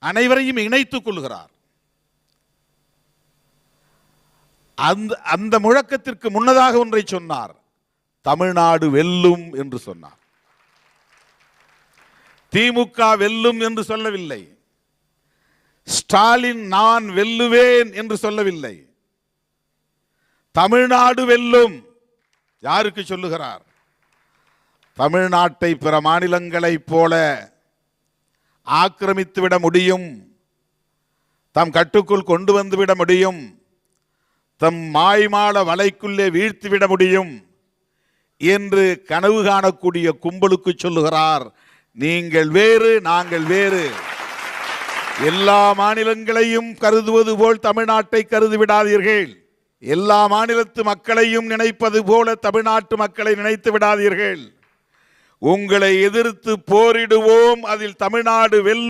அனைவரையும் இணைத்துக் கொள்கிறார். அந்த முழக்கத்திற்கு முன்னதாக ஒன்றை சொன்னார். தமிழ்நாடு வெல்லும் என்று சொன்னார். திமுக வெல்லும் என்று சொல்லவில்லை. ஸ்டாலின் நான் வெல்லுவேன் என்று சொல்லவில்லை. தமிழ்நாடு வெல்லும். யாருக்கு சொல்லுகிறார்? தமிழ்நாட்டை பிற மாநிலங்களைப் போல ஆக்கிரமித்துவிட முடியும், தம் கட்டுக்குள் கொண்டு வந்துவிட முடியும், தம் மாய்மால வலைக்குள்ளே வீழ்த்திவிட முடியும் என்று கனவு காணக்கூடிய கும்பலுக்கு சொல்லுகிறார், நீங்கள் வேறு, நாங்கள் வேறு. எல்லா மாநிலங்களையும் கருதுவது போல் தமிழ்நாட்டை கருதி விடாதீர்கள். எல்லா மாநிலத்து மக்களையும் நினைப்பது போல தமிழ்நாட்டு மக்களை நினைத்து விடாதீர்கள். உங்களை எதிர்த்து போரிடுவோம், அதில் தமிழ்நாடு வெல்லும்.